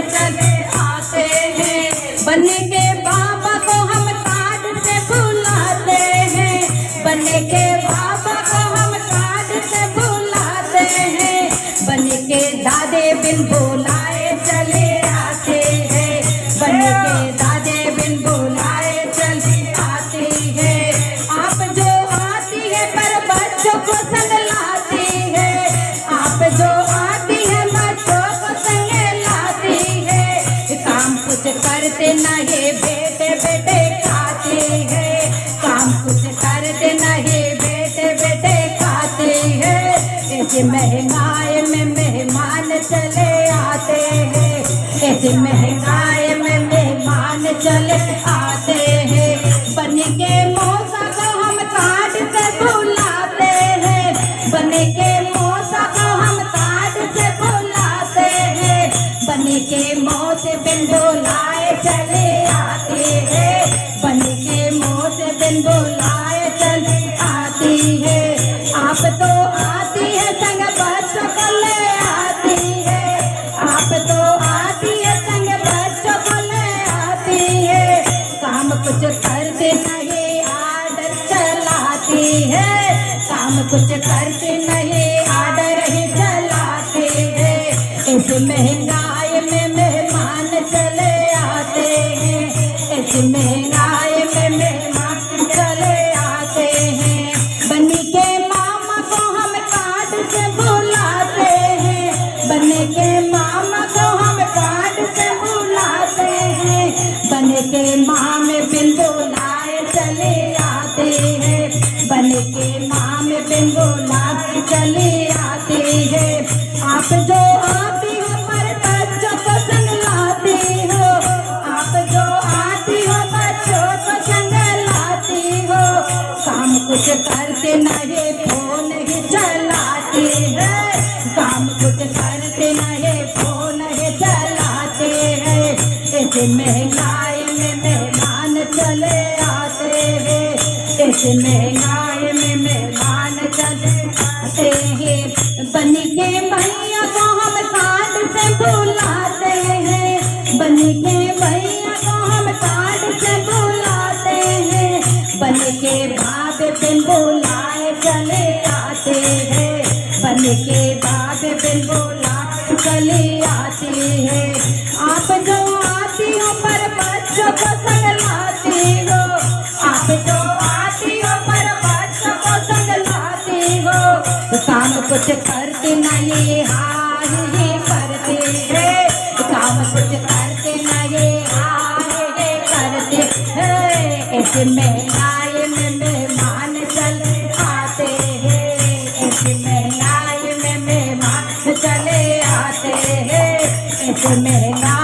चले आते हैं। बनने के बाबा को हम कार्ड से बुलाते हैं, बनने के बाबा को हम कार्ड से बुलाते हैं। बनने के दादे बिन बुलाए चले आते हैं, बनने के दादे बिन बुलाए चले आते हैं। आप जो आती है पर बच्चों को संग लाती है, आप जो आती है बच्चों को संग लाती है। काम कुछ करते नहीं बेटे बेटे खाते हैं, काम कुछ करते नहीं बेटे बेटे खाते हैं। ऐसे महंगाई में मेहमान चले आते हैं, ऐसे महंगाई में मेहमान चले आते हैं। बन के मौसा को हम कार्ड से बुलाते हैं, बन के मौसा को हम कार्ड से बुलाते हैं। बन के मौसे बिन बुलाए चले आते हैं, बन के मौसे बिन बुलाए चले आती है। आप तो आती है संग बच्चों को ले आती है, आप तो आती है संग बच्चों को ले आती है। काम कुछ करते नहीं आर्डर चलाती है, काम कुछ करते नहीं आर्डर ही चलाते हैं। इस महंगाई में मेहमान चले आते हैं, इस महंगाई में मेहमान चले आते हैं। बनी के मामा को हम कार्ड से बुलाते हैं, बने के मामा को हम कार्ड से बुलाते हैं। बने के मामे बिन बुलाए चले आते हैं, बने के मामे बिन बुलाए चले आते हैं। आप जो आती हो पर बच्चों को संग लाती हो, आप जो आती हो बच्चों को संग लाती हो। काम कुछ करते नहीं फोन ही चलाती है, काम कुछ करते नहीं फोन ही चलाते हैं। ऐसे महंगाई में मेहमान चले आते हैं, ऐसे महंगाई में मेहमान चले आते हैं। बन के भैया को हम कार्ड से बुलाते हैं, बन के भैया को हम कार्ड से बुलाते हैं। बन के बाबे बिन बुलाए चले आते हैं, बन के बाबे बिन बुलाए चले आते हैं। आप जो आती हो पर बच्चों को संग लाती हो, आप जो आती हो पर बच्चों को संग लाती हो। काम कुछ करते नहीं हार ही करते हैं, काम कुछ करते नहीं हार ही करते हैं। ऐसे महंगाई में मेहमान चले आते हैं, ऐसे महंगाई में मेहमान चले आते हैं, ऐसे महंगाई